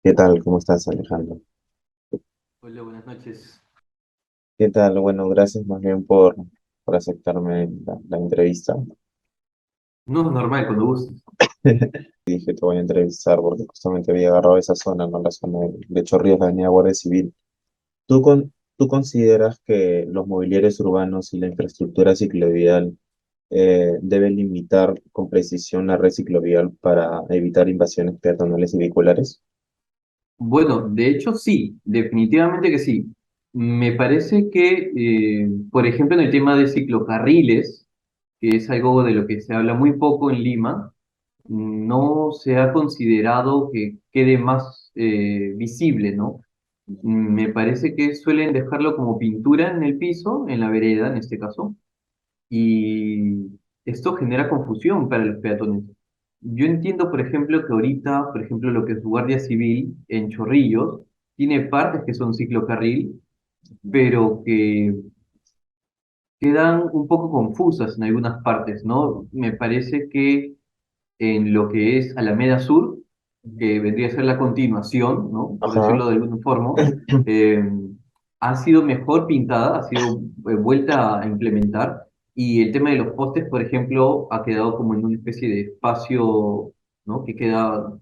¿Qué tal? ¿Cómo estás, Alejandro? Hola, buenas noches. ¿Qué tal? Bueno, gracias más bien por aceptarme la entrevista. No, normal, cuando gustes. Dije, te voy a entrevistar porque justamente había agarrado esa zona, ¿no? La zona de Chorrillos, la Avenida Guardia Civil. ¿Tú consideras que los mobiliarios urbanos y la infraestructura ciclovial deben limitar con precisión la red ciclovial para evitar invasiones peatonales y vehiculares? Bueno, de hecho sí, definitivamente que sí. Me parece que, por ejemplo, en el tema de ciclocarriles, que es algo de lo que se habla muy poco en Lima, no se ha considerado que quede más visible, ¿no? Me parece que suelen dejarlo como pintura en el piso, en la vereda en este caso, y esto genera confusión para los peatones. Yo entiendo, por ejemplo, que ahorita, por ejemplo, lo que es Guardia Civil en Chorrillos, tiene partes que son ciclocarril, pero que quedan un poco confusas en algunas partes, ¿no? Me parece que en lo que es Alameda Sur, que vendría a ser la continuación, ¿no? Por Ajá. decirlo de alguna forma, eh, ha sido mejor pintada, ha sido vuelta a implementar, y el tema de los postes, por ejemplo, ha quedado como en una especie de espacio, ¿no? Que queda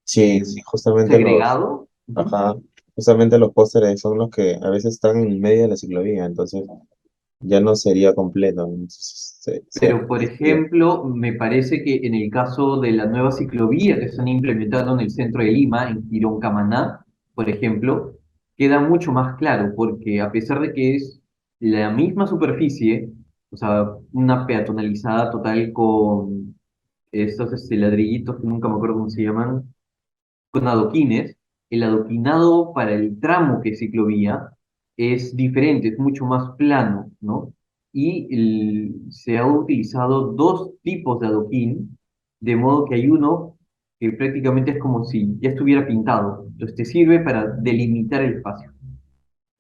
Sí, eh, sí, justamente segregado. Ujú. ajá, justamente los pósteres son los que a veces están en medio de la ciclovía, entonces ya no sería completo, ¿no? Se Pero, por reduciría. ejemplo, me parece que en el caso de la nueva ciclovía que están implementando en el centro de Lima, en Quirón Camaná, por ejemplo, queda mucho más claro, porque a pesar de que es la misma superficie, o sea, una peatonalizada total con estos ladrillitos que nunca me acuerdo cómo se llaman, con adoquines, el adoquinado para el tramo que es ciclovía es diferente, es mucho más plano, ¿no? Y se ha utilizado dos tipos de adoquín, de modo que hay uno que prácticamente es como si ya estuviera pintado. Entonces te sirve para delimitar el espacio.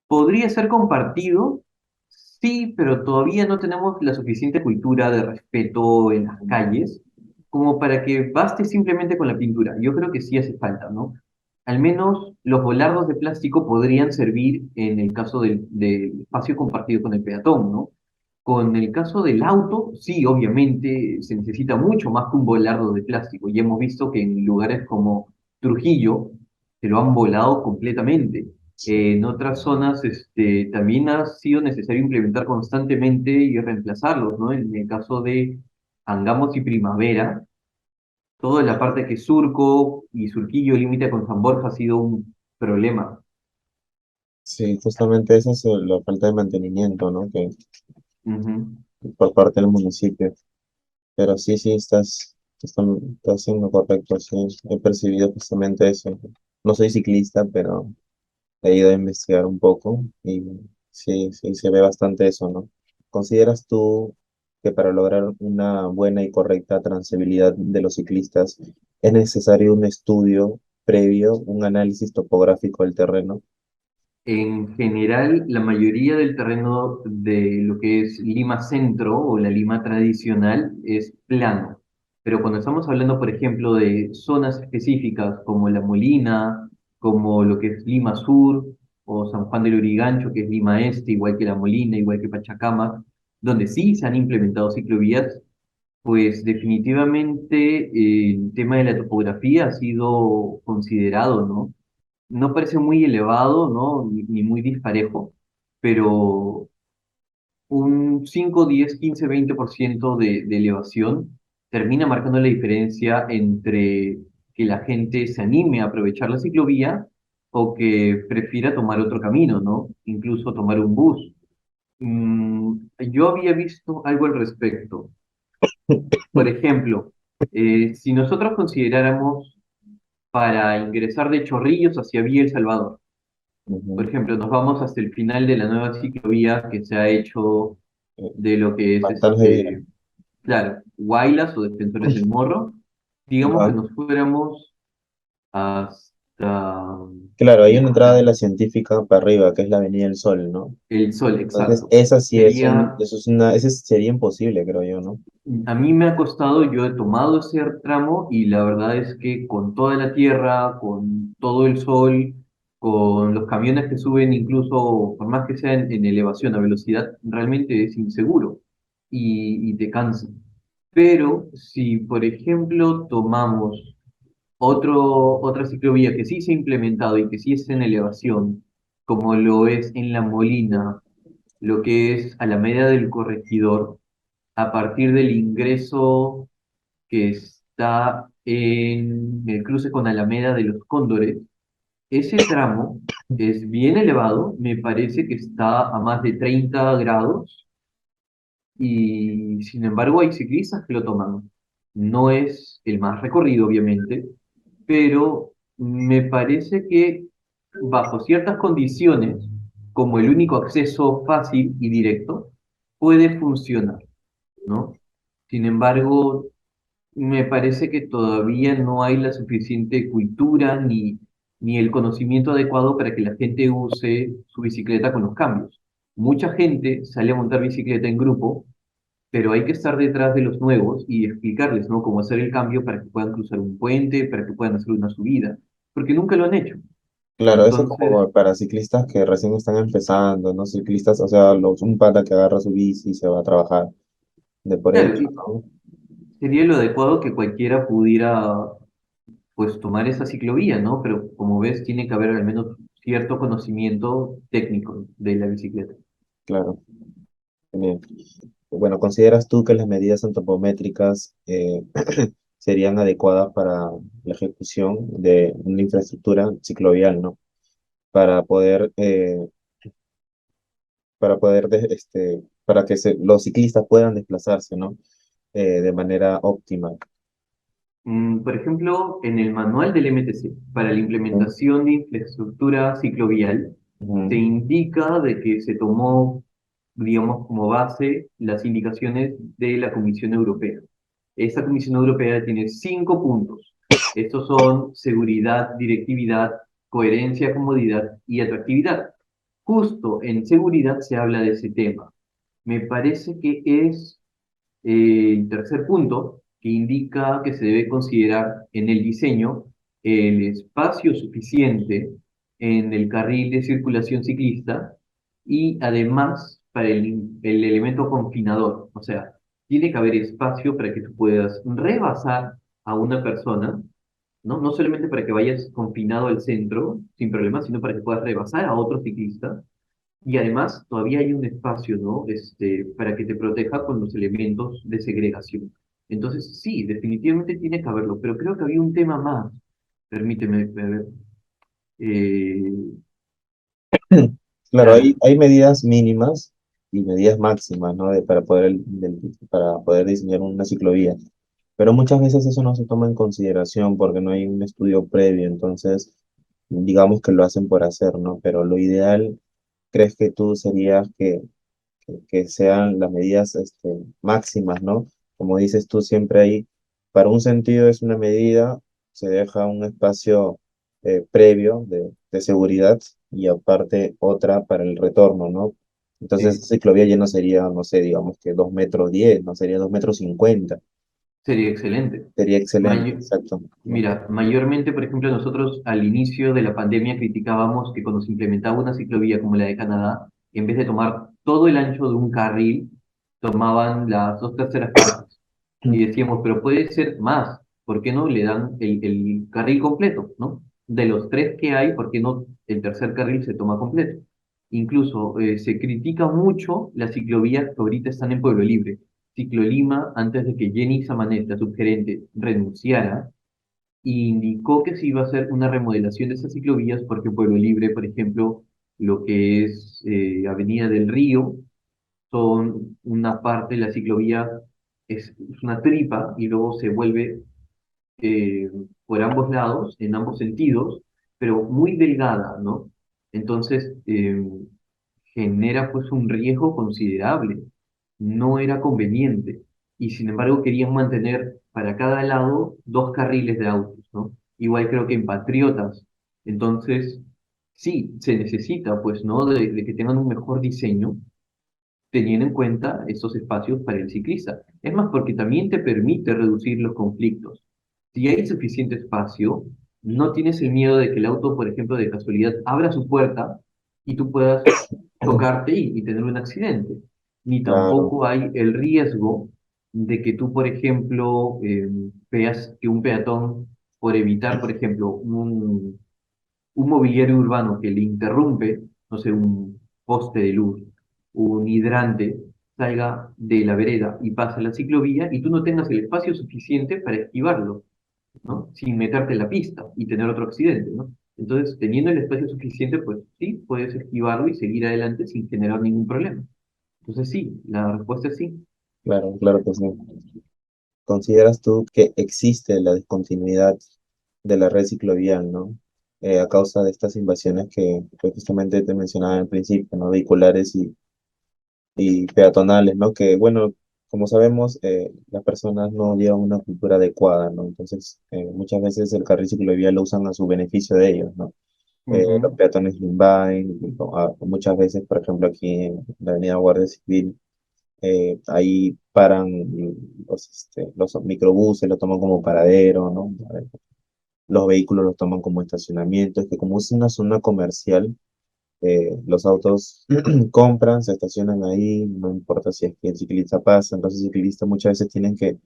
¿Podría ser compartido? Sí, pero todavía no tenemos la suficiente cultura de respeto en las calles como para que baste simplemente con la pintura. Yo creo que sí hace falta, ¿no? Al menos los volardos de plástico podrían servir en el caso del espacio compartido con el peatón, ¿no? Con el caso del auto, sí, obviamente se necesita mucho más que un volardo de plástico. Y hemos visto que en lugares como Trujillo se lo han volado completamente. En otras zonas también ha sido necesario implementar constantemente y reemplazarlos, ¿no? En el caso de Angamos y Primavera, toda la parte que Surco y Surquillo límite con San Borja ha sido un problema. Sí, justamente esa es la falta de mantenimiento, ¿no? Que Ujú. por parte del municipio. Pero sí, sí, estás haciendo correcto, sí, he percibido justamente eso. No soy ciclista, pero he ido a investigar un poco y sí, sí, se ve bastante eso, ¿no? ¿Consideras tú que para lograr una buena y correcta trazabilidad de los ciclistas es necesario un estudio previo, un análisis topográfico del terreno? En general, la mayoría del terreno de lo que es Lima Centro o la Lima tradicional es plano. Pero cuando estamos hablando, por ejemplo, de zonas específicas como La Molina, como lo que es Lima Sur o San Juan del Urigancho, que es Lima Este, igual que La Molina, igual que Pachacamac, donde sí se han implementado ciclovías, pues definitivamente el tema de la topografía ha sido considerado, ¿no? No parece muy elevado, ¿no? Ni muy disparejo, pero un 5, 10, 15, 20% de elevación termina marcando la diferencia entre que la gente se anime a aprovechar la ciclovía o que prefiera tomar otro camino, ¿no? Incluso tomar un bus. Yo había visto algo al respecto. Por ejemplo, si nosotros consideráramos para ingresar de Chorrillos hacia Villa El Salvador, por Ujú. ejemplo, nos vamos hasta el final de la nueva ciclovía que se ha hecho Eh, de lo que es, Pantanos de Vidrio. claro, Huaylas o Defensores del Morro. Digamos que Ya. nos fuéramos hasta Claro, hay una entrada de hasta la científica para arriba, que es la Avenida del Sol, ¿no? el Sol, Entonces, exacto. esa sí es Sería, ese sería imposible, creo yo, ¿no? A mí me ha costado, yo he tomado ese tramo y la verdad es que con toda la tierra, con todo el sol, con los camiones que suben incluso, por más que sean en elevación a velocidad, realmente es inseguro y te cansa. Pero si, por ejemplo, tomamos otra ciclovía que sí se ha implementado y que sí es en elevación, como lo es en La Molina, lo que es Alameda del Corregidor, a partir del ingreso que está en el cruce con Alameda de los Cóndores. Ese tramo es bien elevado, me parece que está a más de 30 grados y sin embargo hay ciclistas que lo toman. No es el más recorrido, obviamente, pero me parece que bajo ciertas condiciones, como el único acceso fácil y directo, puede funcionar, ¿no? Sin embargo, me parece que todavía no hay la suficiente cultura ni el conocimiento adecuado para que la gente use su bicicleta con los cambios. Mucha gente sale a montar bicicleta en grupo, pero hay que estar detrás de los nuevos y explicarles, ¿no? Cómo hacer el cambio para que puedan cruzar un puente, para que puedan hacer una subida, porque nunca lo han hecho. Claro, eso Entonces, como para ciclistas que recién están empezando, ¿no? Ciclistas, o sea, un pata que agarra su bici y se va a trabajar de por claro, hecho, ¿no? sería lo adecuado que cualquiera pudiera pues tomar esa ciclovía, ¿no? Pero como ves, tiene que haber al menos cierto conocimiento técnico de la bicicleta. Claro, genial. Bueno, ¿consideras tú que las medidas antropométricas serían adecuadas para la ejecución de una infraestructura ciclovial, ¿no? Para poder, para que los ciclistas puedan desplazarse, ¿no? De manera óptima. Por ejemplo, en el manual del MTC, para la Ujú, implementación de infraestructura ciclovial, se ujú, indica de que se tomó, digamos, como base las indicaciones de la Comisión Europea. Esta Comisión Europea tiene 5 puntos. Estos son seguridad, directividad, coherencia, comodidad y atractividad. Justo en seguridad se habla de ese tema. Me parece que es el tercer punto que indica que se debe considerar en el diseño el espacio suficiente en el carril de circulación ciclista y además para el elemento confinador. O sea, tiene que haber espacio para que tú puedas rebasar a una persona, ¿no? No solamente para que vayas confinado al centro sin problema, sino para que puedas rebasar a otro ciclista y además, todavía hay un espacio, ¿no? Para que te proteja con los elementos de segregación. Entonces, sí, definitivamente tiene que haberlo, pero creo que había un tema más. Permíteme ver. Eh, Claro, claro, hay medidas mínimas y medidas máximas, ¿no? Para poder diseñar una ciclovía. Pero muchas veces eso no se toma en consideración porque no hay un estudio previo, entonces digamos que lo hacen por hacer, ¿no? Pero lo ideal, ¿crees que tú sería que sean las medidas máximas, ¿no? Como dices tú, siempre hay, para un sentido es una medida, se deja un espacio previo de seguridad y aparte otra para el retorno, ¿no? Entonces, sí, esa ciclovía ya no sería, no sé, digamos que 2,10 m, no sería 2,50 m. sería excelente. Sería excelente, Mayo- exacto, ¿no? Mira, mayormente, por ejemplo, nosotros al inicio de la pandemia criticábamos que cuando se implementaba una ciclovía como la de Canadá, en vez de tomar todo el ancho de un carril, tomaban las 2/3 partes. Y decíamos, pero puede ser más, ¿por qué no le dan el carril completo, ¿no? De los tres que hay, ¿por qué no el tercer carril se toma completo? Incluso se critica mucho las ciclovías que ahorita están en Pueblo Libre. Ciclolima, antes de que Jenny Samanet, la subgerente, renunciara, indicó que se iba a hacer una remodelación de esas ciclovías porque Pueblo Libre, por ejemplo, lo que es Avenida del Río, son una parte de la ciclovía, es una tripa y luego se vuelve eh, por ambos lados, en ambos sentidos, pero muy delgada, ¿no? Entonces, genera pues un riesgo considerable. No era conveniente. Y sin embargo querían mantener para cada lado 2 carriles de autos, ¿no? Igual creo que en Patriotas. Entonces, sí, se necesita pues, ¿no? De que tengan un mejor diseño teniendo en cuenta esos espacios para el ciclista. Es más, porque también te permite reducir los conflictos. Si hay suficiente espacio, no tienes el miedo de que el auto, por ejemplo, de casualidad, abra su puerta y tú puedas tocarte y tener un accidente. Ni Claro, tampoco hay el riesgo de que tú, por ejemplo, veas que un peatón, por evitar, por ejemplo, un mobiliario urbano que le interrumpe, no sé, un poste de luz, un hidrante, salga de la vereda y pase a la ciclovía y tú no tengas el espacio suficiente para esquivarlo, ¿no? Sin meterte en la pista y tener otro accidente, ¿no? Entonces, teniendo el espacio suficiente, pues sí, puedes esquivarlo y seguir adelante sin generar ningún problema. Entonces, sí, la respuesta es sí. claro, claro que sí. ¿Consideras tú que existe la discontinuidad de la red ciclovial, ¿no? A causa de estas invasiones que justamente te mencionaba al principio, ¿no? Vehiculares y peatonales, ¿no? Que, bueno, como sabemos, las personas no llevan una cultura adecuada, ¿no? Entonces, muchas veces el carril ciclovial lo usan a su beneficio de ellos, ¿no? Los Ujú. peatones lo invaden, muchas veces, por ejemplo, aquí en la Avenida Guardia Civil, ahí paran los microbuses, lo toman como paradero, ¿no? Los vehículos los toman como estacionamiento, es que como es una zona comercial, los autos compran, se estacionan ahí, no importa si es que el ciclista pasa, entonces el ciclista muchas veces tienen que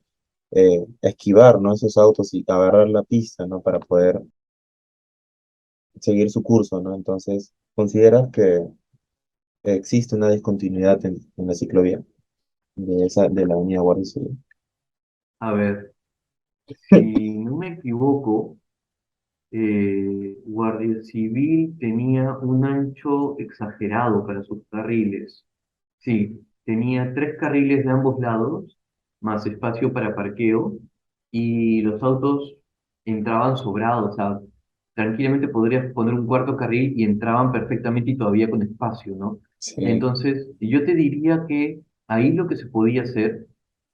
esquivar, ¿no? Esos autos y agarrar la pista, ¿no? Para poder seguir su curso, ¿no? Entonces, ¿consideras que existe una discontinuidad en la ciclovía de la avenida Guardia Civil? A ver, si no me equivoco, Guardia Civil tenía un ancho exagerado para sus carriles. Sí, tenía tres carriles de ambos lados, más espacio para parqueo, y los autos entraban sobrados, o sea, tranquilamente podrías poner un cuarto carril y entraban perfectamente y todavía con espacio, ¿no? Sí, Entonces, yo te diría que ahí lo que se podía hacer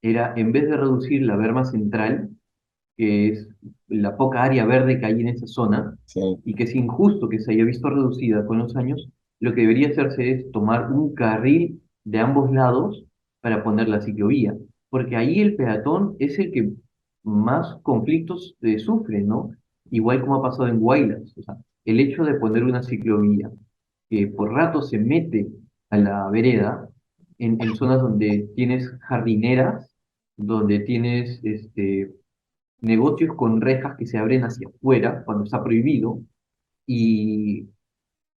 era, en vez de reducir la berma central, que es la poca área verde que hay en esa zona, sí, y que es injusto que se haya visto reducida con los años, lo que debería hacerse es tomar un carril de ambos lados para poner la ciclovía, porque ahí el peatón es el que más conflictos sufre, ¿no? Igual como ha pasado en Guaylas, o sea, el hecho de poner una ciclovía que por rato se mete a la vereda, en zonas donde tienes jardineras, donde tienes negocios con rejas que se abren hacia afuera cuando está prohibido y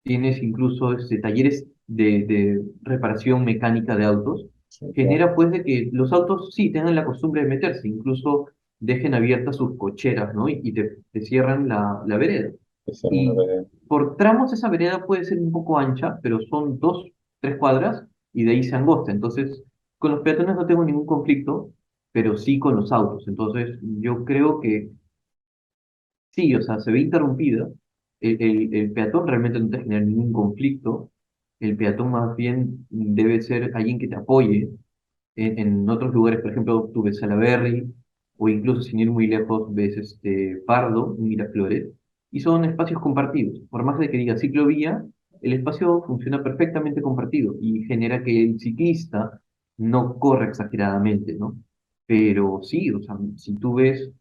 tienes incluso talleres de reparación mecánica de autos, sí, claro, genera pues de que los autos sí tengan la costumbre de meterse, incluso dejen abiertas sus cocheras, ¿no? Y te cierran la vereda. que sea una Y vereda. por tramos esa vereda puede ser un poco ancha, pero son 2, 3 cuadras y de ahí se angosta. Entonces, con los peatones no tengo ningún conflicto, pero sí con los autos. Entonces, yo creo que sí, o sea, se ve interrumpida. El peatón realmente no te genera ningún conflicto. El peatón más bien debe ser alguien que te apoye. En otros lugares, por ejemplo, tú ves Salaberry, o incluso sin ir muy lejos, ves Pardo, Miraflores, y son espacios compartidos. Por más de que diga ciclovía, el espacio funciona perfectamente compartido y genera que el ciclista no corra exageradamente, ¿no? Pero sí, o sea, si tú ves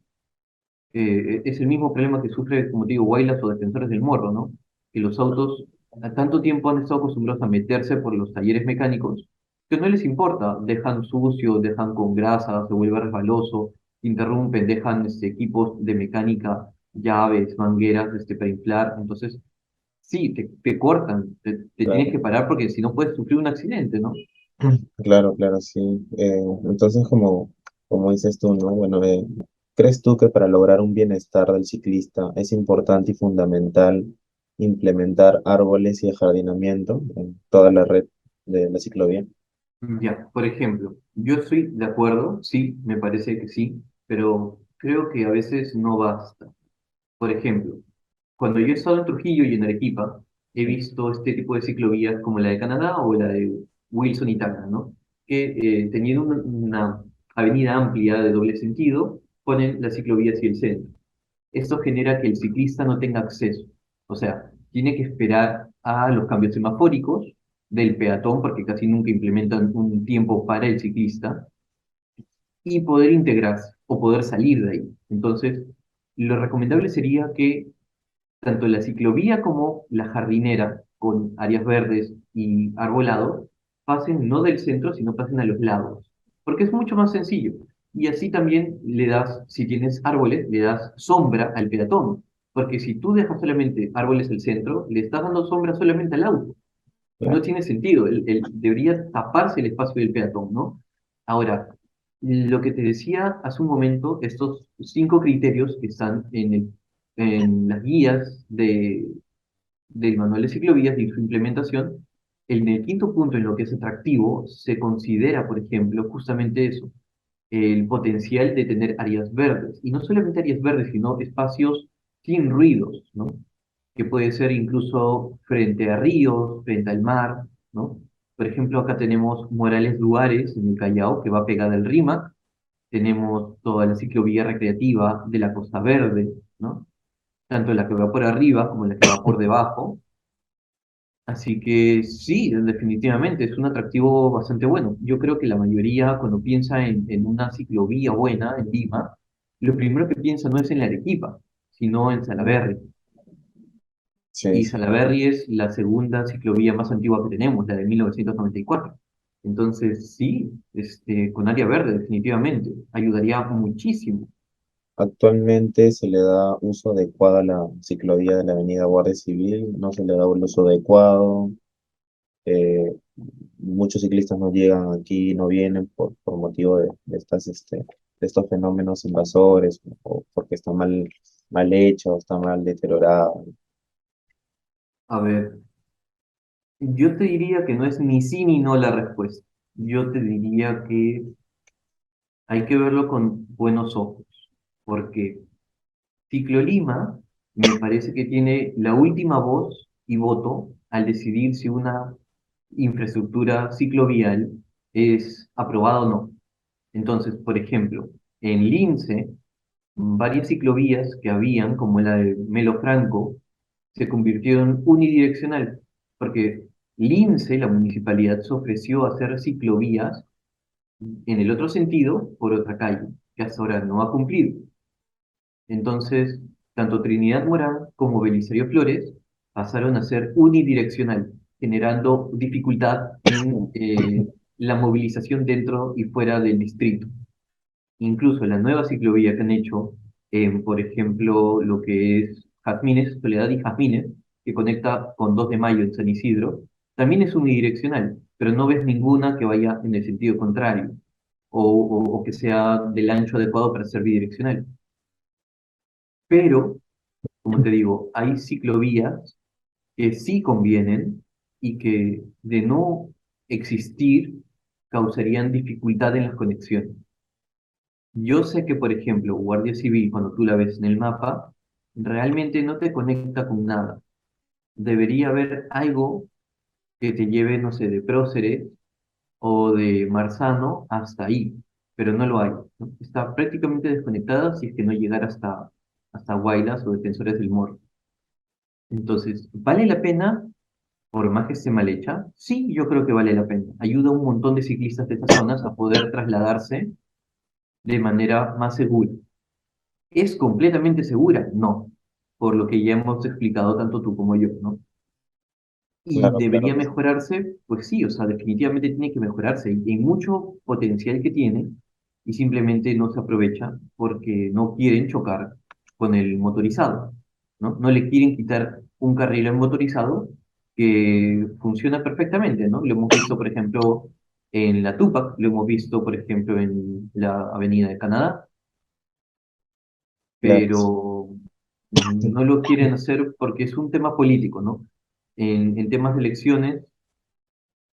es el mismo problema que sufre, como te digo, Guaylas o Defensores del Morro, ¿no? Que los autos a tanto tiempo han estado acostumbrados a meterse por los talleres mecánicos que no les importa, dejan sucio, dejan con grasa, se vuelve resbaloso, interrumpen, dejan equipos de mecánica, llaves, mangueras para inflar, entonces sí, te cortan, te tienes Claro, que parar porque si no puedes sufrir un accidente, ¿no? claro, claro, sí. Entonces, como dices tú, ¿no? Bueno, ¿crees tú que para lograr un bienestar del ciclista es importante y fundamental implementar árboles y ajardinamiento en toda la red de la ciclovía? Ya, por ejemplo, yo estoy de acuerdo, sí, me parece que sí, pero creo que a veces no basta. Por ejemplo, cuando yo he estado en Trujillo y en Arequipa, he visto este tipo de ciclovías como la de Canadá o la de Wilson y Tacna, ¿no? Que teniendo una avenida amplia de doble sentido, ponen la ciclovía hacia el centro. Esto genera que el ciclista no tenga acceso. O sea, tiene que esperar a los cambios semafóricos del peatón, porque casi nunca implementan un tiempo para el ciclista, y poder integrarse o poder salir de ahí. Entonces, lo recomendable sería que tanto la ciclovía como la jardinera, con áreas verdes y arbolado, pasen no del centro, sino pasen a los lados, porque es mucho más sencillo. Y así también le das, si tienes árboles, le das sombra al peatón, porque si tú dejas solamente árboles al centro, le estás dando sombra solamente al auto. Y no Claro. tiene sentido, debería taparse el espacio del peatón, ¿no? Ahora, lo que te decía hace un momento, estos 5 criterios que están en las guías del manual de ciclovías y su implementación, en el quinto punto, en lo que es atractivo, se considera, por ejemplo, justamente eso, el potencial de tener áreas verdes, y no solamente áreas verdes, sino espacios sin ruidos, ¿no? Que puede ser incluso frente a ríos, frente al mar, ¿no? Por ejemplo, acá tenemos Morales Lugares en el Callao, que va pegada al Rímac, tenemos toda la ciclovía recreativa de la Costa Verde, ¿no? Tanto la que va por arriba como la que va por debajo. Así que sí, definitivamente es un atractivo bastante bueno. Yo creo que la mayoría, cuando piensa en una ciclovía buena en Lima, lo primero que piensa no es en la Arequipa, sino en Salaberry. Sí, Y sí. Salaberry es la segunda ciclovía más antigua que tenemos, la de 1994. Entonces, sí, con área verde, definitivamente, ayudaría muchísimo. Actualmente se le da uso adecuado a la ciclovía de la Avenida Guardia Civil, no se le da el uso adecuado. eh, Muchos ciclistas no llegan aquí, no vienen por motivo de estos fenómenos invasores o porque está mal hecho, está mal deteriorado. A ver, yo te diría que no es ni sí ni no la respuesta. Yo te diría que hay que verlo con buenos ojos, porque Ciclolima me parece que tiene la última voz y voto al decidir si una infraestructura ciclovial es aprobada o no. Entonces, por ejemplo, en Lince, varias ciclovías que habían, como la de Melo Franco, se convirtieron unidireccional, porque Lince, la municipalidad, se ofreció a hacer ciclovías en el otro sentido por otra calle, que hasta ahora no ha cumplido. Entonces, tanto Trinidad Morán como Belisario Flores pasaron a ser unidireccional, generando dificultad en la movilización dentro y fuera del distrito. Incluso la nueva ciclovía que han hecho, por ejemplo, lo que es Jazmines, Soledad y Jazmines, que conecta con 2 de Mayo en San Isidro, también es unidireccional, pero no ves ninguna que vaya en el sentido contrario o que sea del ancho adecuado para ser bidireccional. Pero, como te digo, hay ciclovías que sí convienen y que de no existir causarían dificultad en las conexiones. Yo sé que, por ejemplo, Guardia Civil, cuando tú la ves en el mapa, realmente no te conecta con nada. Debería haber algo que te lleve, no sé, de Próceres o de Marzano hasta ahí, pero no lo hay, ¿no? Está prácticamente desconectada si es que no llegara hasta Guaylas o Defensores del Morro. Entonces, ¿vale la pena por más que esté mal hecha? Sí, yo creo que vale la pena. Ayuda a un montón de ciclistas de estas zonas a poder trasladarse de manera más segura. ¿Es completamente segura? No, por lo que ya hemos explicado tanto tú como yo, ¿no? ¿Y Claro, claro debería que sí. mejorarse? Pues sí, o sea, definitivamente tiene que mejorarse. Y hay mucho potencial que tiene y simplemente no se aprovecha porque no quieren chocar con el motorizado, ¿no? No le quieren quitar un carril al motorizado que funciona perfectamente, ¿no? Lo hemos visto, por ejemplo, en la Tupac, lo hemos visto, por ejemplo, en la Avenida de Canadá, Claro que sí. pero no lo quieren hacer porque es un tema político, ¿no? En temas de elecciones,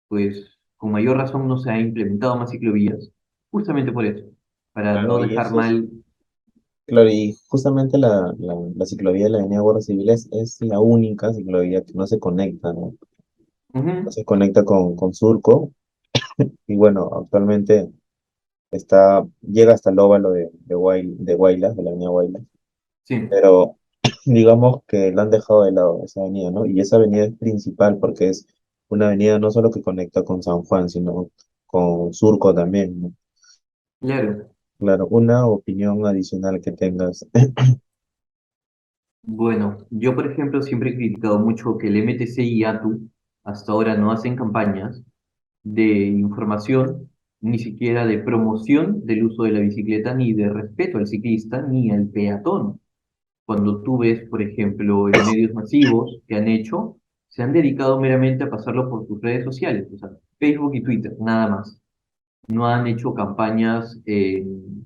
pues con mayor razón no se ha implementado más ciclovías, justamente por eso, para no Claro, dejar mal. claro, y justamente la ciclovía de la Avenida Guardia Civil es la única ciclovía que no se conecta, ¿no? No Ujú, se conecta con Surco, y bueno, actualmente llega hasta el óvalo de Guaylas, de la Avenida Guaylas, sí, pero digamos que la han dejado de lado esa avenida, ¿no? Y esa avenida es principal porque es una avenida no solo que conecta con San Juan, sino con Surco también, ¿no? Claro, Claro, una opinión adicional que tengas. bueno, yo por ejemplo siempre he criticado mucho que el MTC y ATU hasta ahora no hacen campañas de información, ni siquiera de promoción del uso de la bicicleta, ni de respeto al ciclista, ni al peatón. Cuando tú ves, por ejemplo, en medios masivos que han hecho, se han dedicado meramente a pasarlo por sus redes sociales, o sea, Facebook y Twitter, nada más. No han hecho campañas en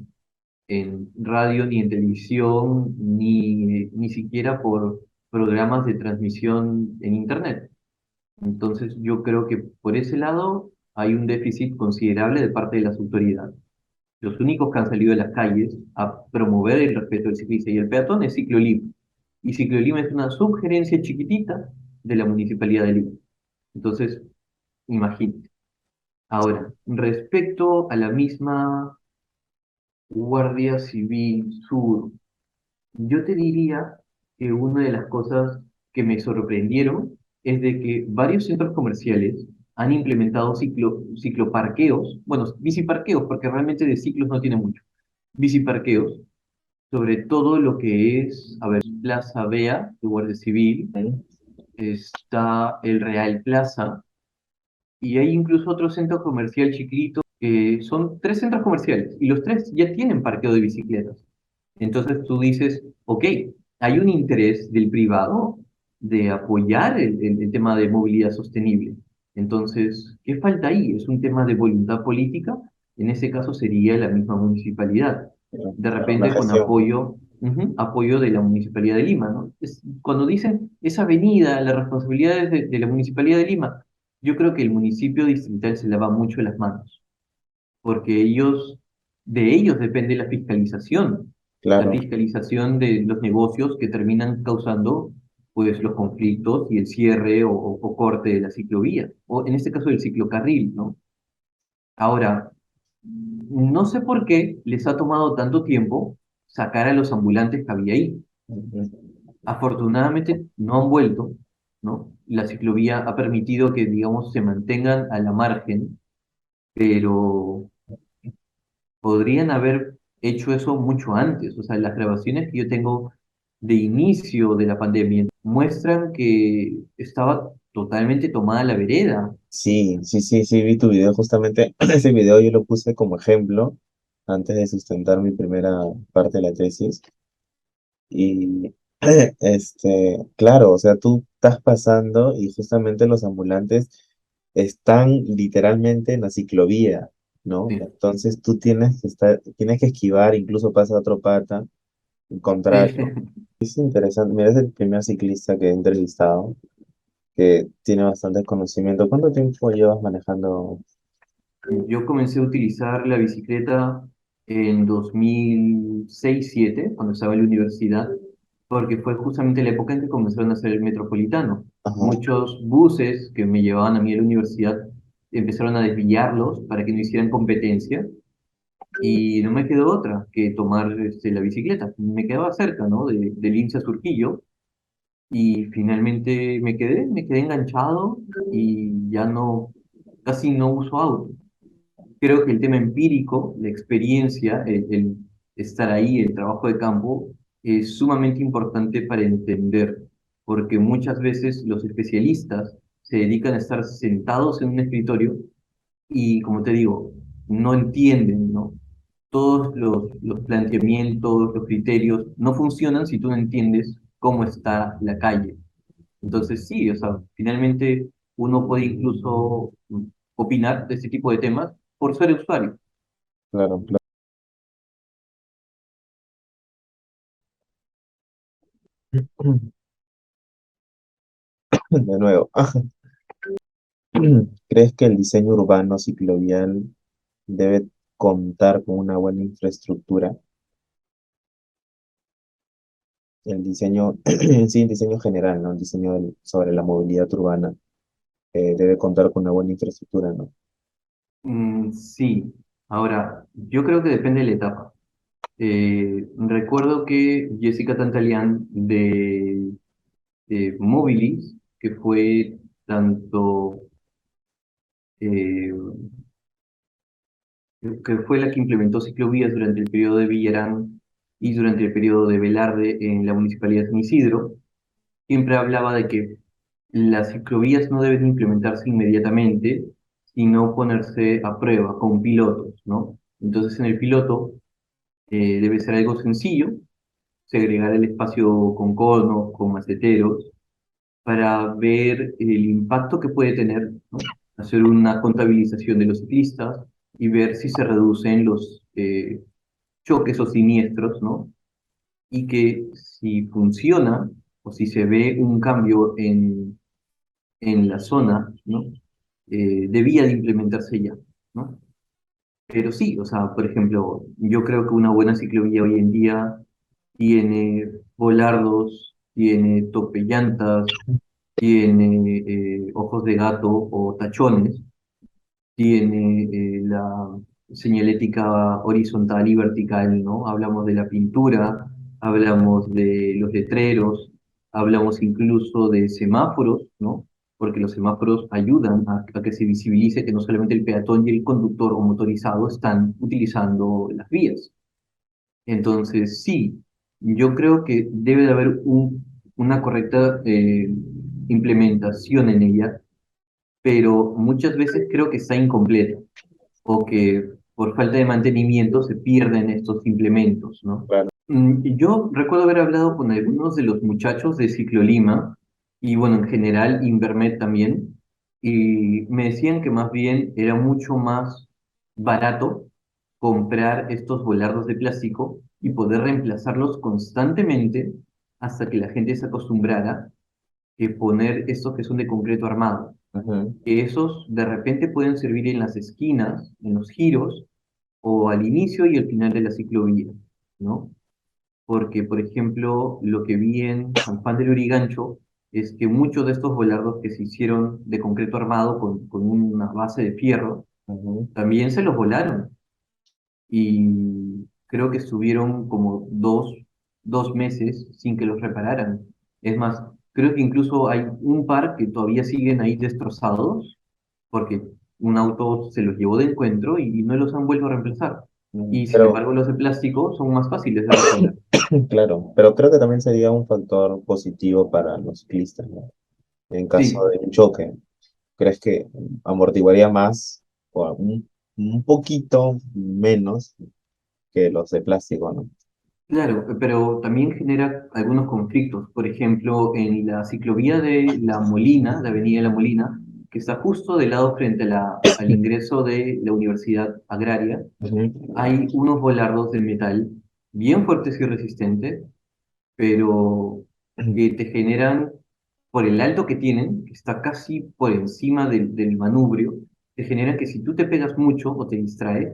radio, ni en televisión, ni siquiera por programas de transmisión en Internet. Entonces, yo creo que por ese lado hay un déficit considerable de parte de las autoridades. Los únicos que han salido de las calles a promover el respeto del ciclista y el peatón es Ciclolima. Y Ciclolima es una sugerencia chiquitita de la Municipalidad de Lima. Entonces, imagínate. Ahora, respecto a la misma Guardia Civil Sur, yo te diría que una de las cosas que me sorprendieron es de que varios centros comerciales han implementado cicloparqueos, bueno, biciparqueos, porque realmente de ciclos no tiene mucho, biciparqueos, sobre todo lo que es, a ver, Plaza Vea de Guardia Civil, está el Real Plaza, y hay incluso otro centro comercial chiquito, que son tres centros comerciales, y los tres ya tienen parqueo de bicicletas. Entonces tú dices, ok, hay un interés del privado de apoyar el tema de movilidad sostenible. Entonces, ¿qué falta ahí? ¿Es un tema de voluntad política? En ese caso sería la misma municipalidad. De La repente con gestión, apoyo, apoyo de la Municipalidad de Lima, ¿no? Cuando dicen esa avenida, la responsabilidad es de la Municipalidad de Lima, yo creo que el municipio distrital se lava mucho las manos porque de ellos depende la claro. fiscalización de los negocios que terminan causando pues los conflictos y el cierre o corte de la ciclovía, o en este caso del ciclocarril, ¿no? Ahora, no sé por qué les ha tomado tanto tiempo sacar a los ambulantes que había ahí. Afortunadamente no han vuelto, ¿no? La ciclovía ha permitido que, digamos, se mantengan a la margen, pero podrían haber hecho eso mucho antes. O sea, las grabaciones que yo tengo de inicio de la pandemia muestran que estaba totalmente tomada la vereda. Sí, sí, sí, sí, vi tu video. Justamente ese video yo lo puse como ejemplo antes de sustentar mi primera parte de la tesis. Y claro, o sea, tú estás pasando y justamente los ambulantes están literalmente en la ciclovía, ¿no? Sí, Entonces tú tienes que esquivar, incluso pasa otro pata, en sí. contrario. Es interesante, mira, es el primer ciclista que he entrevistado, que tiene bastante conocimiento. ¿Cuánto tiempo llevas manejando? Yo comencé a utilizar la bicicleta en 2006-2007, cuando estaba en la universidad, porque fue justamente la época en que comenzaron a hacer el metropolitano. Ajá, Muchos buses que me llevaban a mí a la universidad empezaron a desviarlos para que no hicieran competencia. Y no me quedó otra que tomar la bicicleta. Me quedaba cerca, ¿no? Del INSA Surquillo. Y finalmente me quedé enganchado y ya no, casi no uso auto. Creo que el tema empírico, la experiencia, el estar ahí, el trabajo de campo, es sumamente importante para entender, porque muchas veces los especialistas se dedican a estar sentados en un escritorio y, como te digo, no entienden, ¿no? Todos los planteamientos, los criterios no funcionan si tú no entiendes cómo está la calle. Entonces, sí, o sea, finalmente uno puede incluso opinar de este tipo de temas por ser usuario. claro, claro. De nuevo, ¿crees que el diseño urbano ciclovial debe contar con una buena infraestructura? El diseño, sí, el diseño general, ¿no? El diseño sobre la movilidad urbana debe contar con una buena infraestructura, ¿no? Sí, ahora, yo creo que depende de la etapa. Recuerdo que Jessica Tantalian de Mobilis, que fue tanto eh, que fue la que implementó ciclovías durante el periodo de Villarán y durante el periodo de Velarde en la Municipalidad de San Isidro, siempre hablaba de que las ciclovías no deben implementarse inmediatamente, sino ponerse a prueba con pilotos, ¿no? Entonces, en el piloto debe ser algo sencillo, segregar el espacio con conos, con maceteros, para ver el impacto que puede tener, ¿no? Hacer una contabilización de los ciclistas y ver si se reducen los choques o siniestros, ¿no? Y que si funciona o si se ve un cambio en la zona, ¿no? Debía de implementarse ya, ¿no? Pero sí, o sea, por ejemplo, yo creo que una buena ciclovía hoy en día tiene volardos, tiene topellantas, tiene ojos de gato o tachones, tiene la señalética horizontal y vertical, ¿no? Hablamos de la pintura, hablamos de los letreros, hablamos incluso de semáforos, ¿no? Porque los semáforos ayudan a que se visibilice que no solamente el peatón y el conductor o motorizado están utilizando las vías. Entonces, sí, yo creo que debe de haber una correcta implementación en ella, pero muchas veces creo que está incompleta o que por falta de mantenimiento se pierden estos implementos, ¿no? Claro. Yo recuerdo haber hablado con algunos de los muchachos de Ciclolima y bueno, en general Invermed también, y me decían que más bien era mucho más barato comprar estos volardos de plástico y poder reemplazarlos constantemente hasta que la gente se acostumbrara que poner estos que son de concreto armado, Ujú. que esos de repente pueden servir en las esquinas, en los giros, o al inicio y al final de la ciclovía, ¿no? Porque, por ejemplo, lo que vi en San Juan del Urigancho es que muchos de estos volardos que se hicieron de concreto armado con una base de fierro, Ujú. también se los volaron y creo que estuvieron como dos meses sin que los repararan. Es más, creo que incluso hay un par que todavía siguen ahí destrozados porque un auto se los llevó de encuentro y no los han vuelto a reemplazar. Y sin Pero, embargo, los de plástico son más fáciles de reparar. claro, pero creo que también sería un factor positivo para los ciclistas, ¿no? En caso Sí, de un choque, ¿crees que amortiguaría más o un poquito menos que los de plástico, ¿no? claro, pero también genera algunos conflictos. Por ejemplo, en la ciclovía de La Molina, la avenida La Molina, que está justo del lado frente a al ingreso de la Universidad Agraria, Ujú. hay unos volardos de metal bien fuertes y resistentes, pero que te generan, por el alto que tienen, que está casi por encima del manubrio, te genera que si tú te pegas mucho o te distraes,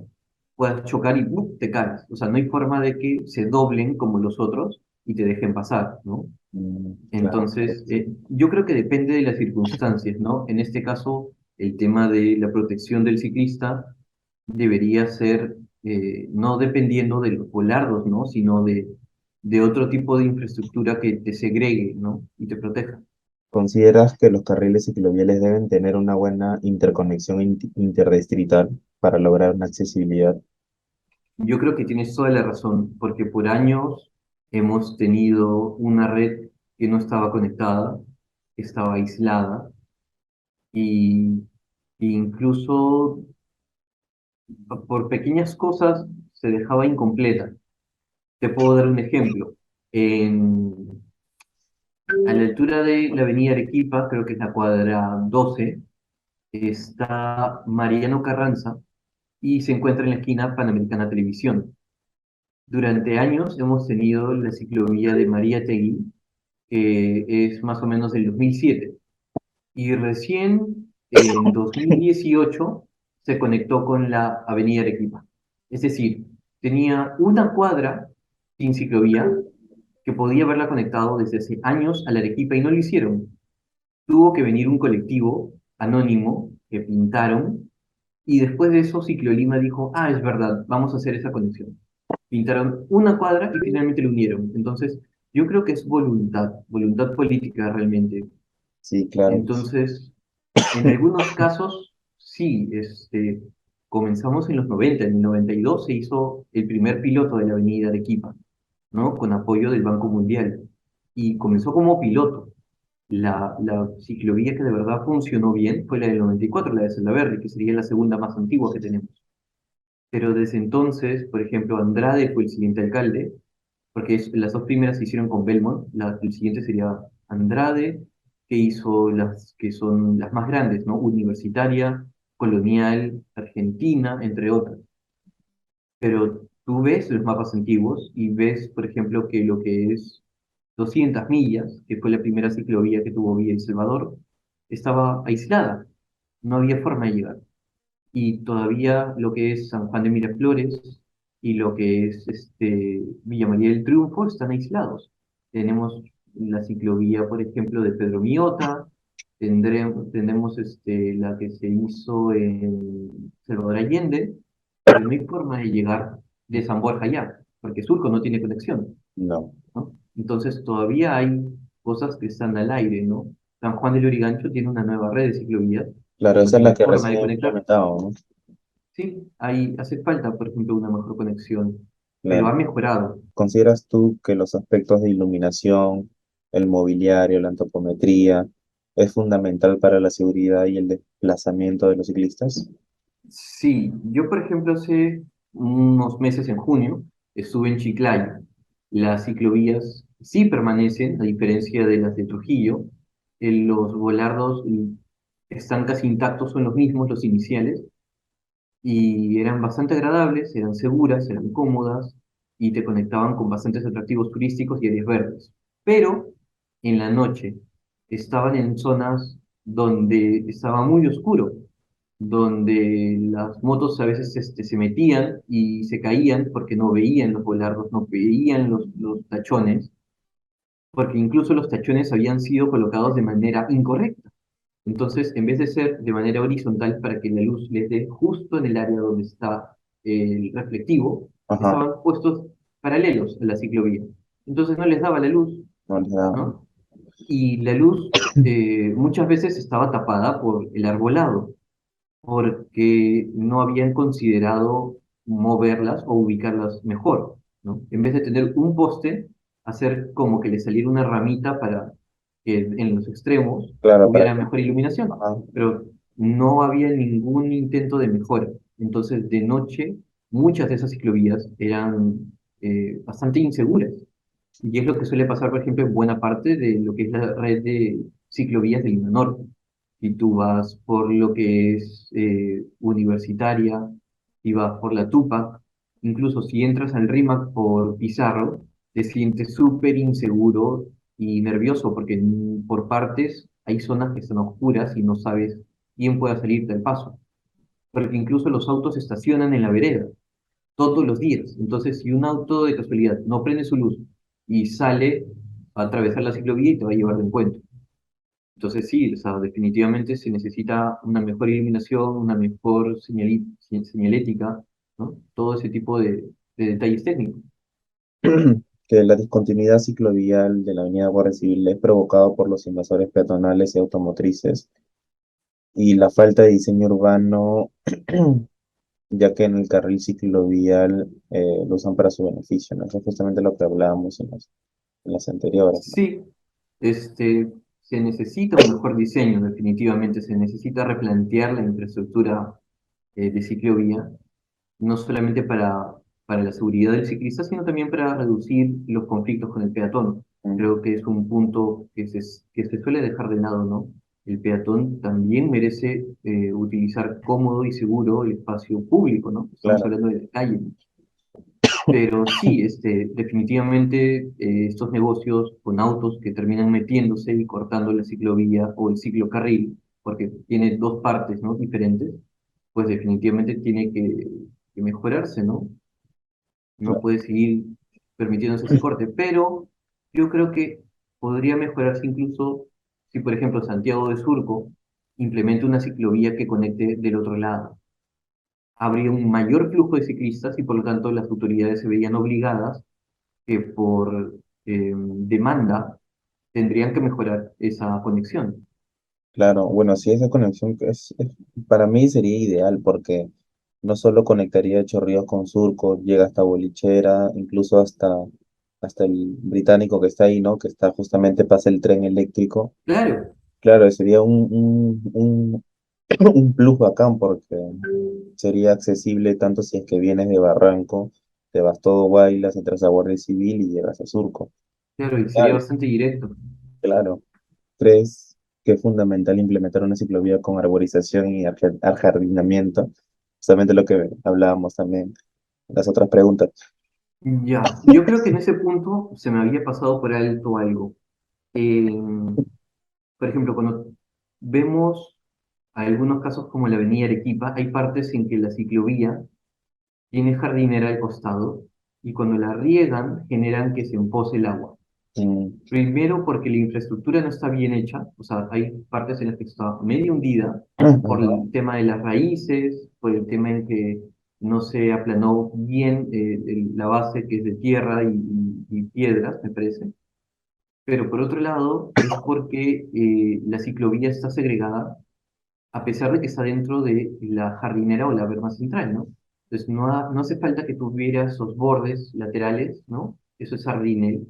puedas chocar y ¡buf! Te caes. O sea, no hay forma de que se doblen como los otros y te dejen pasar, ¿no? Claro. Entonces, yo creo que depende de las circunstancias, ¿no? En este caso, el tema de la protección del ciclista debería ser no dependiendo de los volardos, ¿no? Sino de otro tipo de infraestructura que te segregue, ¿no? Y te proteja. ¿Consideras que los carriles cicloviales deben tener una buena interconexión interdistrital para lograr una accesibilidad? Yo creo que tienes toda la razón, porque por años hemos tenido una red que no estaba conectada, que estaba aislada y, e incluso por pequeñas cosas se dejaba incompleta. Te puedo dar un ejemplo. A la altura de la avenida Arequipa, creo que es la cuadra 12, está Mariano Carranza y se encuentra en la esquina Panamericana Televisión. Durante años hemos tenido la ciclovía de María Tegui, que es más o menos del 2007, y recién en 2018 se conectó con la avenida Arequipa. Es decir, tenía una cuadra sin ciclovía que podía haberla conectado desde hace años a la Arequipa y no lo hicieron. Tuvo que venir un colectivo anónimo que pintaron y después de eso Ciclolima dijo, ah, es verdad, vamos a hacer esa conexión. Pintaron una cuadra y finalmente lo unieron. Entonces, yo creo que es voluntad, voluntad política realmente. Sí, claro que sí. Entonces, en algunos casos sí, comenzamos en los 90. En el 92 se hizo el primer piloto de la Avenida Arequipa, ¿no? Con apoyo del Banco Mundial. Y comenzó como piloto. La ciclovía que de verdad funcionó bien fue la del 94, la de Salaberry, que sería la segunda más antigua que tenemos. Pero desde entonces, por ejemplo, Andrade fue el siguiente alcalde, porque las dos primeras se hicieron con Belmont, el siguiente sería Andrade, que hizo las que son las más grandes, ¿no? Universitaria, Colonial, Argentina, entre otras. Pero tú ves los mapas antiguos y ves, por ejemplo, que lo que es 200 millas, que fue la primera ciclovía que tuvo Villa El Salvador, estaba aislada, no había forma de llegar. Y todavía lo que es San Juan de Miraflores y lo que es Villa María del Triunfo están aislados. Tenemos la ciclovía, por ejemplo, de Pedro Miota, tenemos la que se hizo en Salvador Allende, pero no hay forma de llegar de San Borja allá, porque Surco no tiene conexión, No. ¿no? Entonces todavía hay cosas que están al aire, ¿no? San Juan de Lurigancho tiene una nueva red de ciclovías, Claro, pero no esa es la tiene que forma recién de he conectar. implementado, ¿no? Sí, hace falta, por ejemplo, una mejor conexión, pero Claro. ha mejorado. ¿Consideras tú que los aspectos de iluminación, el mobiliario, la antropometría, es fundamental para la seguridad y el desplazamiento de los ciclistas? Sí, yo, por ejemplo, hace unos meses, en junio, estuve en Chiclayo. Las ciclovías sí permanecen, a diferencia de las de Trujillo. Los volardos están casi intactos, son los mismos, los iniciales, y eran bastante agradables, eran seguras, eran cómodas y te conectaban con bastantes atractivos turísticos y áreas verdes. Pero en la noche estaban en zonas donde estaba muy oscuro, donde las motos a veces se metían y se caían porque no veían los volardos, no veían los tachones, porque incluso los tachones habían sido colocados de manera incorrecta. Entonces, en vez de ser de manera horizontal para que la luz les dé justo en el área donde está el reflectivo, Ajá, estaban puestos paralelos a la ciclovía. Entonces no les daba la luz, no les da. ¿no? Y la luz muchas veces estaba tapada por el arbolado, porque no habían considerado moverlas o ubicarlas mejor, ¿no? En vez de tener un poste, hacer como que le saliera una ramita para que en los extremos Claro, para hubiera que. mejor iluminación, Ajá, pero no había ningún intento de mejora. Entonces, de noche, muchas de esas ciclovías eran bastante inseguras. Y es lo que suele pasar, por ejemplo, en buena parte de lo que es la red de ciclovías del Lima Norte. Si tú vas por lo que es Universitaria, si vas por la Tupac, incluso si entras al RIMAC por Pizarro, te sientes súper inseguro y nervioso porque por partes hay zonas que están oscuras y no sabes quién pueda salirte al paso. Porque incluso los autos se estacionan en la vereda todos los días. Entonces, si un auto de casualidad no prende su luz y sale a atravesar la ciclovía y te va a llevar de encuentro. Entonces, sí, o sea, definitivamente se necesita una mejor iluminación, una mejor señalética, ¿no? Todo ese tipo de detalles técnicos. que la discontinuidad ciclovial de la avenida Guardia Civil es provocado por los invasores peatonales y automotrices y la falta de diseño urbano, ya que en el carril ciclovial lo usan para su beneficio, ¿no? Eso es justamente lo que hablábamos en las anteriores, ¿no? Sí, se necesita un mejor diseño, definitivamente. Se necesita replantear la infraestructura de ciclovía, no solamente para la seguridad del ciclista, sino también para reducir los conflictos con el peatón. Mm, Creo que es un punto que se suele dejar de lado, ¿no? El peatón también merece utilizar cómodo y seguro el espacio público, ¿no? Estamos claro, hablando de la calle, ¿no? Pero sí, definitivamente estos negocios con autos que terminan metiéndose y cortando la ciclovía o el ciclocarril, porque tiene dos partes, ¿no? Diferentes, pues definitivamente tiene que mejorarse, ¿no? No claro. puede seguir permitiéndose ese corte, pero yo creo que podría mejorarse incluso si, por ejemplo, Santiago de Surco implementa una ciclovía que conecte del otro lado. Habría un mayor flujo de ciclistas y por lo tanto las autoridades se verían obligadas que por demanda tendrían que mejorar esa conexión. Claro, bueno, sí, esa conexión para mí sería ideal porque no solo conectaría Chorrillos con Surco, llega hasta Bolichera, incluso hasta el británico que está ahí, ¿no? Que está justamente pasa el tren eléctrico. Claro, Claro, sería un plus bacán porque sería accesible tanto si es que vienes de Barranco, te vas todo Guaylas, entras a Guardia Civil y llegas a Surco. claro, y sería Genial, bastante directo. claro. ¿Crees que es fundamental implementar una ciclovía con arborización y ajardinamiento? Justamente lo que hablábamos también, las otras preguntas. Ya, yo creo que en ese punto se me había pasado por alto algo. Eh, por ejemplo, cuando vemos algunos casos como la avenida Arequipa, hay partes en que la ciclovía tiene jardinera al costado y cuando la riegan generan que se empose el agua. Mm, Primero porque la infraestructura no está bien hecha, o sea, hay partes en las que está medio hundida por ajá, el tema de las raíces, por el tema en que no se aplanó bien la base que es de tierra y piedras, me parece. Pero por otro lado es porque la ciclovía está segregada a pesar de que está dentro de la jardinera o la berma central, ¿no? Entonces no hace falta que tuvieras esos bordes laterales, ¿no? Eso es jardinero.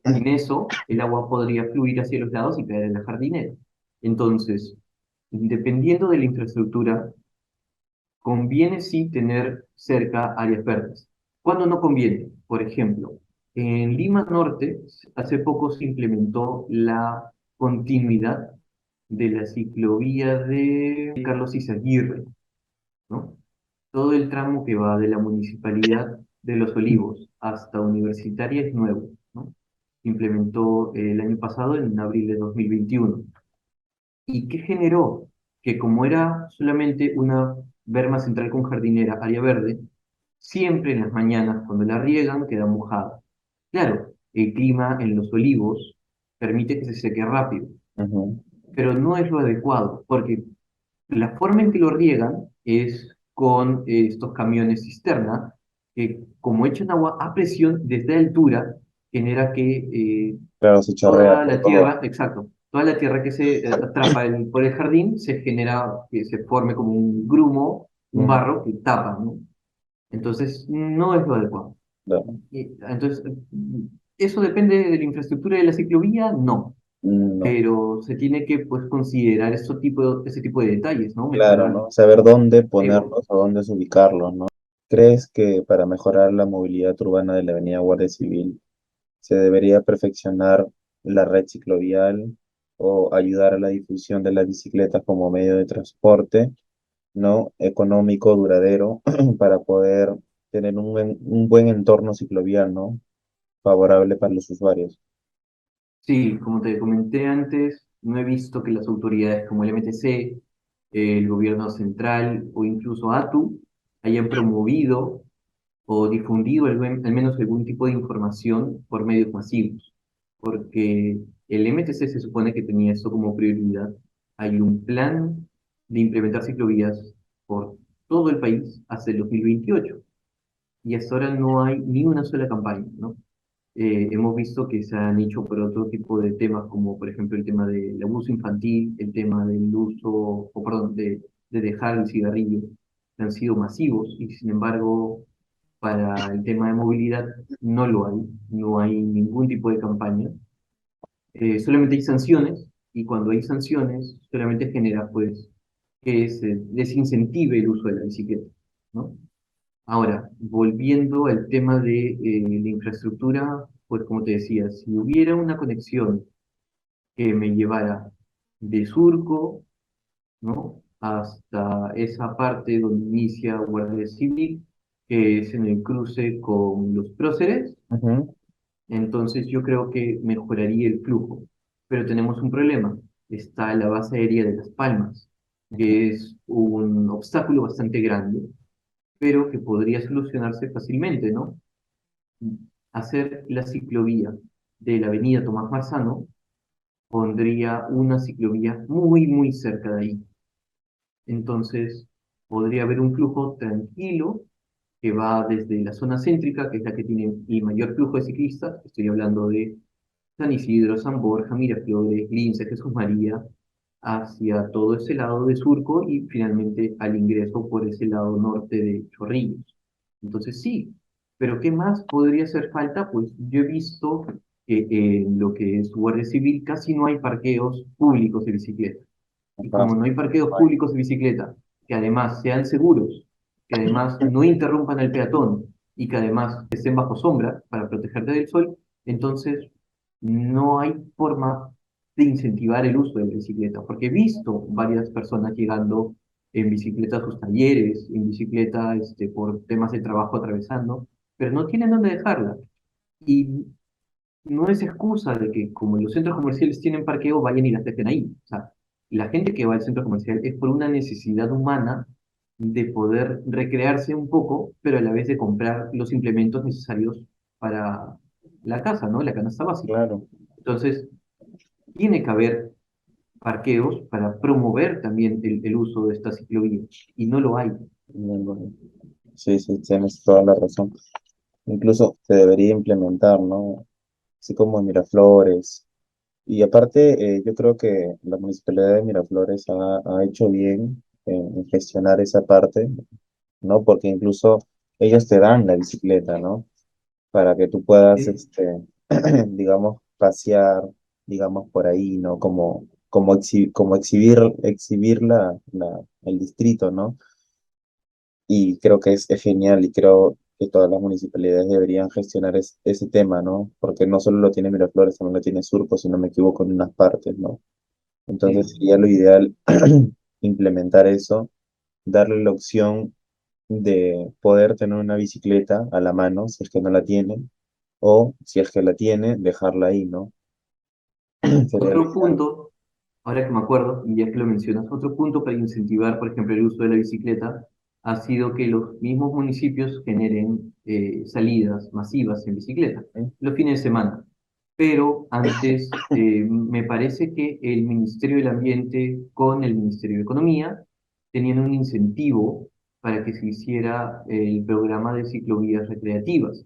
Sin eso, el agua podría fluir hacia los lados y caer en la jardinera. Entonces, dependiendo de la infraestructura, conviene sí tener cerca áreas verdes. ¿Cuándo no conviene? Por ejemplo, en Lima Norte, hace poco se implementó la continuidad de la ciclovía de Carlos Izaguirre, ¿no? Todo el tramo que va de la Municipalidad de Los Olivos hasta Universitaria es nuevo, ¿no? Se implementó el año pasado, en abril de 2021. ¿Y qué generó? Que como era solamente una berma central con jardinera, área verde, siempre en las mañanas cuando la riegan queda mojada. Claro, el clima en Los Olivos permite que se seque rápido, ujú. pero no es lo adecuado, porque la forma en que lo riegan es con estos camiones cisterna, que como echan agua a presión desde altura, genera que Claro, se chorrea toda por la todo. tierra, exacto, toda la tierra que se atrapa por el jardín se genera, que se forme como un grumo, un Ujú, barro que tapa, ¿no? Entonces, no es lo adecuado. no, Entonces, ¿eso depende de la infraestructura de la ciclovía? No, no. pero se tiene que pues, considerar ese tipo de detalles, ¿no? Claro, Mejorar. ¿no? Saber dónde Pero ponerlos o dónde ubicarlos, ¿no? ¿Crees que para mejorar la movilidad urbana de la Avenida Guardia Civil se debería perfeccionar la red ciclovial o ayudar a la difusión de las bicicletas como medio de transporte, ¿no? Económico, duradero, para poder tener un buen entorno ciclovial, ¿no? Favorable para los usuarios? sí, como te comenté antes, no he visto que las autoridades como el MTC, el gobierno central o incluso ATU hayan promovido o difundido al menos algún tipo de información por medios masivos, porque el MTC se supone que tenía esto como prioridad. Hay un plan de implementar ciclovías por todo el país hasta el 2028 y hasta ahora no hay ni una sola campaña, ¿no? Hemos visto que se han hecho por otro tipo de temas, como por ejemplo el tema del abuso infantil, el tema del uso, o perdón, de dejar el cigarrillo, que han sido masivos y sin embargo para el tema de movilidad no lo hay, no hay ningún tipo de campaña. Solamente hay sanciones y cuando hay sanciones solamente genera pues que se desincentive el uso de la bicicleta, ¿no? Ahora, volviendo al tema de la infraestructura, pues como te decía, si hubiera una conexión que me llevara de Surco, ¿no? Hasta esa parte donde inicia Guardia Civil, que es en el cruce con los próceres, Ujú, entonces yo creo que mejoraría el flujo. Pero tenemos un problema. Está la base aérea de Las Palmas, ujú. que es un obstáculo bastante grande, pero que podría solucionarse fácilmente, ¿no? Hacer la ciclovía de la avenida Tomás Marzano pondría una ciclovía muy, muy cerca de ahí. Entonces, podría haber un flujo tranquilo que va desde la zona céntrica, que es la que tiene el mayor flujo de ciclistas, estoy hablando de San Isidro, San Borja, Miraflores, Lince, Jesús María, hacia todo ese lado de Surco y finalmente al ingreso por ese lado norte de Chorrillos. Entonces sí, pero ¿qué más podría hacer falta? Pues yo he visto que en lo que es Guardia Civil casi no hay parqueos públicos de bicicleta. Y Ajá, como no hay parqueos bueno, públicos de bicicleta, que además sean seguros, que además no interrumpan al peatón y que además estén bajo sombra para protegerte del sol, entonces no hay forma de incentivar el uso de la bicicleta, porque he visto varias personas llegando en bicicleta a sus talleres, en bicicleta por temas de trabajo atravesando, pero no tienen dónde dejarla. Y no es excusa de que como los centros comerciales tienen parqueo, vayan y las dejen ahí. O sea, la gente que va al centro comercial es por una necesidad humana de poder recrearse un poco, pero a la vez de comprar los implementos necesarios para la casa, ¿no? La canasta básica. claro. Entonces, tiene que haber parqueos para promover también el uso de estas ciclovías, y no lo hay. Bien, bueno. Sí, sí, tienes toda la razón. Incluso se debería implementar, ¿no? Así como en Miraflores. Y aparte, yo creo que la Municipalidad de Miraflores ha hecho bien en gestionar esa parte, ¿no? Porque incluso ellos te dan la bicicleta, ¿no? Para que tú puedas, ¿Sí? digamos, pasear, digamos, por ahí, ¿no? Como exhibir el distrito, ¿no? Y creo que es genial y creo que todas las municipalidades deberían gestionar ese tema, ¿no? Porque no solo lo tiene Miraflores, también lo tiene Surco, si no me equivoco, en unas partes, ¿no? Entonces Sí. sería lo ideal implementar eso, darle la opción de poder tener una bicicleta a la mano, si es que no la tiene, o si es que la tiene, dejarla ahí, ¿no? Sería lo Otro ideal. punto, ahora que me acuerdo, y ya que lo mencionas, otro punto para incentivar, por ejemplo, el uso de la bicicleta ha sido que los mismos municipios generen salidas masivas en bicicleta ¿Sí? los fines de semana. Pero antes me parece que el Ministerio del Ambiente con el Ministerio de Economía tenían un incentivo para que se hiciera el programa de ciclovías recreativas,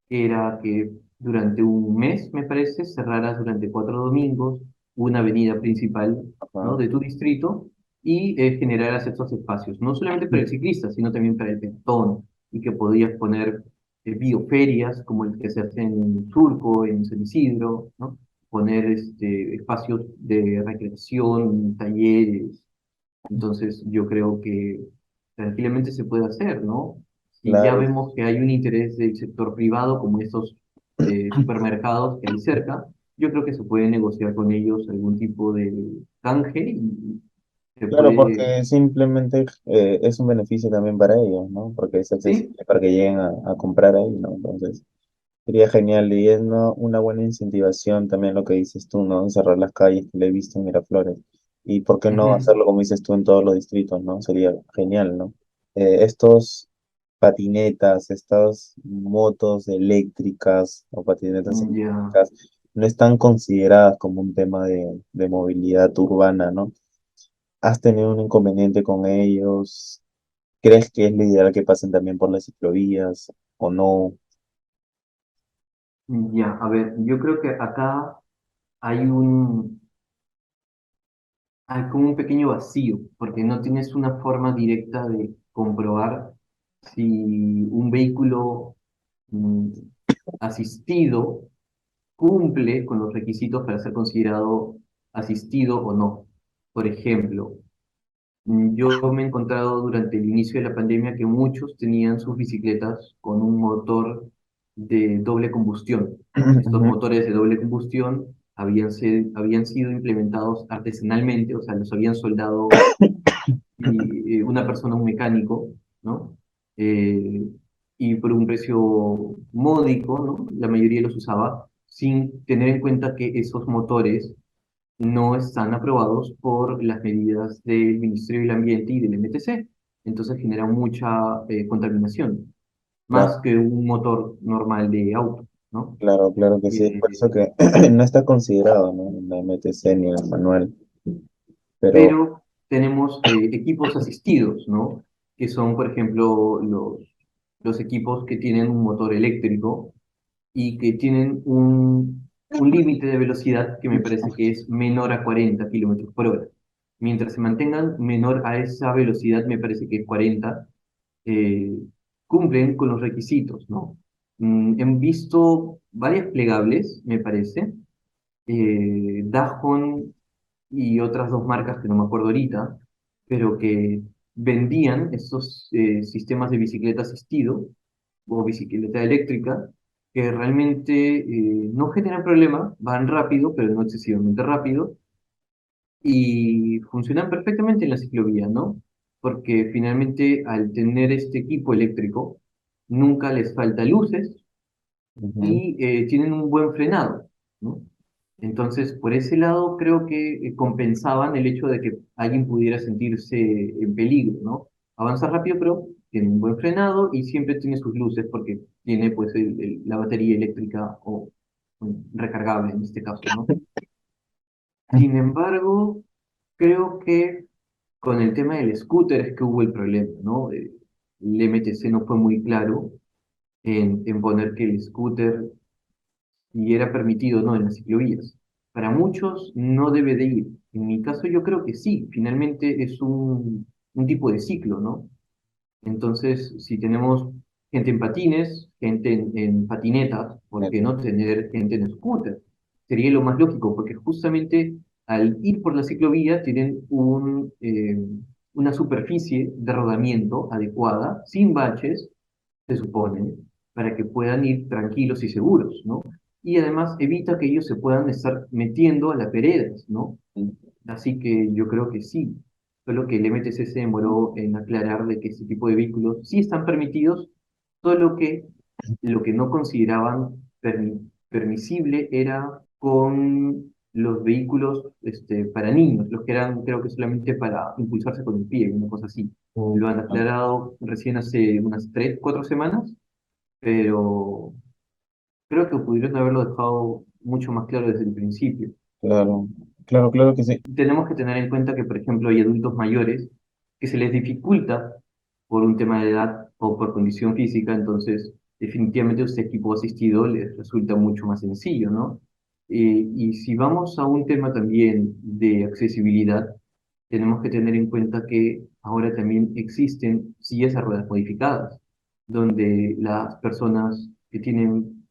que era que durante un mes, me parece, cerraras durante 4 domingos una avenida principal, ¿no? Ajá. de tu distrito y generaras estos espacios, no solamente para el ciclista, sino también para el peatón, y que podías poner bioferias como el que se hace en Surco, en San Isidro, ¿no? Poner espacios de recreación, talleres. Entonces yo creo que tranquilamente se puede hacer, ¿no? Si ya Claro, vemos que hay un interés del sector privado, como estos supermercados que hay cerca, yo creo que se puede negociar con ellos algún tipo de canje y se claro, puede, porque simplemente es un beneficio también para ellos, ¿no? Porque es sí, accesible para que lleguen a comprar ahí, ¿no? Entonces, sería genial y es una buena incentivación también lo que dices tú, ¿no? Cerrar las calles que le he visto en Miraflores. Y por qué no ujú, hacerlo como dices tú en todos los distritos, ¿no? Sería genial, ¿no? Estos patinetas, estas motos eléctricas o patinetas ya. eléctricas no están consideradas como un tema de movilidad urbana, ¿no? ¿Has tenido un inconveniente con ellos? ¿Crees que es lo ideal que pasen también por las ciclovías o no? Ya, a ver, yo creo que acá hay hay como un pequeño vacío, porque no tienes una forma directa de comprobar si un vehículo mm, asistido cumple con los requisitos para ser considerado asistido o no. Por ejemplo, yo me he encontrado durante el inicio de la pandemia que muchos tenían sus bicicletas con un motor de doble combustión. Estos Ujú. motores de doble combustión habían sido implementados artesanalmente, o sea, los habían soldado una persona, un mecánico, ¿no? Eh, y por un precio módico, ¿no? La mayoría los usaba sin tener en cuenta que esos motores no están aprobados por las medidas del Ministerio del Ambiente y del MTC. Entonces genera mucha contaminación, Claro, más que un motor normal de auto, ¿no? claro, claro que sí. Es Eh, por eso que no está considerado, ¿no? En la MTC ni en el manual. Pero, pero tenemos equipos asistidos, ¿no? Que son, por ejemplo, los equipos que tienen un motor eléctrico y que tienen un límite de velocidad que me parece que es menor a 40 kilómetros por hora. mientras se mantengan menor a esa velocidad, me parece que es 40, eh, cumplen con los requisitos, ¿no? He visto varias plegables, me parece, Dajon y otras dos marcas que no me acuerdo ahorita, pero que vendían estos sistemas de bicicleta asistido o bicicleta eléctrica que realmente no generan problema, van rápido, pero no excesivamente rápido, y funcionan perfectamente en la ciclovía, ¿no? Porque finalmente al tener este equipo eléctrico, nunca les falta luces, Ujú, y tienen un buen frenado, ¿no? Entonces, por ese lado, creo que compensaban el hecho de que alguien pudiera sentirse en peligro, ¿no? Avanza rápido, pero tiene un buen frenado y siempre tiene sus luces porque tiene pues la batería eléctrica o bueno, recargable en este caso, ¿no? Sin embargo, creo que con el tema del scooter es que hubo el problema, ¿no? El MTC no fue muy claro en poner que el scooter y era permitido, ¿no? En las ciclovías. Para muchos no debe de ir. En mi caso yo creo que sí, finalmente es un tipo de ciclo, ¿no? Entonces, si tenemos gente en patines, gente en patinetas, ¿por qué neta. no tener gente en scooter? Sería lo más lógico, porque justamente al ir por la ciclovía tienen una superficie de rodamiento adecuada, sin baches, se supone, para que puedan ir tranquilos y seguros, ¿no? Y además evita que ellos se puedan estar metiendo a las veredas, ¿no? Así que yo creo que sí, solo que el MTC se demoró en aclarar de que este tipo de vehículos sí están permitidos, solo que lo que no consideraban permisible era con los vehículos para niños, los que eran creo que solamente para impulsarse con el pie, una cosa así. Mm, Lo han ah, aclarado recién hace unas 3, 4 semanas, pero creo que pudieron haberlo dejado mucho más claro desde el principio. claro, claro, claro que sí. Tenemos que tener en cuenta que, por ejemplo, hay adultos mayores que se les dificulta por un tema de edad o por condición física, entonces definitivamente este equipo asistido les resulta mucho más sencillo, ¿no? Y si vamos a un tema también de accesibilidad, tenemos que tener en cuenta que ahora también existen sillas a ruedas modificadas, donde las personas que tienen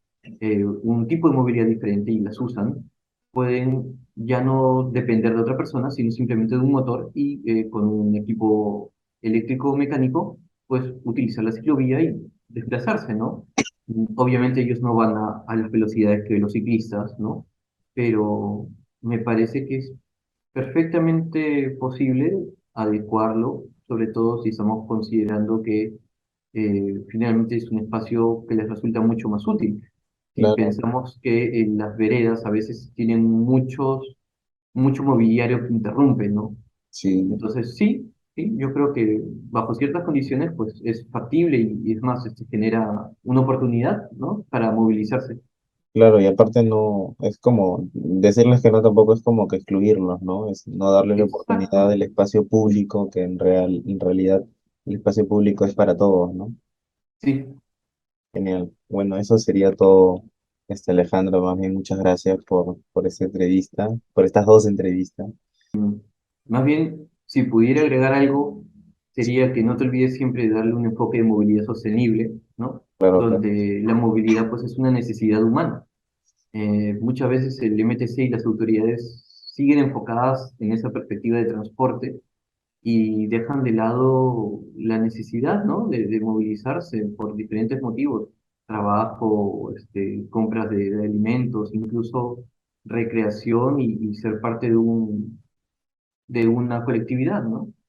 un tipo de movilidad diferente y las usan, pueden ya no depender de otra persona, sino simplemente de un motor y con un equipo eléctrico o mecánico, pues utilizar la ciclovía y desplazarse, ¿no? Obviamente ellos no van a las velocidades que los ciclistas, ¿no? Pero me parece que es perfectamente posible adecuarlo, sobre todo si estamos considerando que finalmente es un espacio que les resulta mucho más útil. Si Claro, pensamos que en las veredas a veces tienen mucho mobiliario que interrumpe, ¿no? sí. Entonces sí, sí, yo creo que bajo ciertas condiciones pues es factible y es más, genera una oportunidad, ¿no? Para movilizarse. Claro, y aparte no, es como decirles que no tampoco es como que excluirlos, ¿no? Es no darle la oportunidad Exacto, del espacio público, que en realidad el espacio público es para todos, ¿no? sí. Genial. Bueno, eso sería todo, Alejandro. Más bien, muchas gracias por esta entrevista, por estas dos entrevistas. Más bien, si pudiera agregar algo, sería que no te olvides siempre de darle un enfoque de movilidad sostenible, ¿no? Claro, claro. Donde la movilidad pues es una necesidad humana. Muchas veces el MTC y las autoridades siguen enfocadas en esa perspectiva de transporte y dejan de lado la necesidad, ¿no? De movilizarse por diferentes motivos, trabajo, compras de alimentos, incluso recreación y ser parte de una colectividad, ¿no?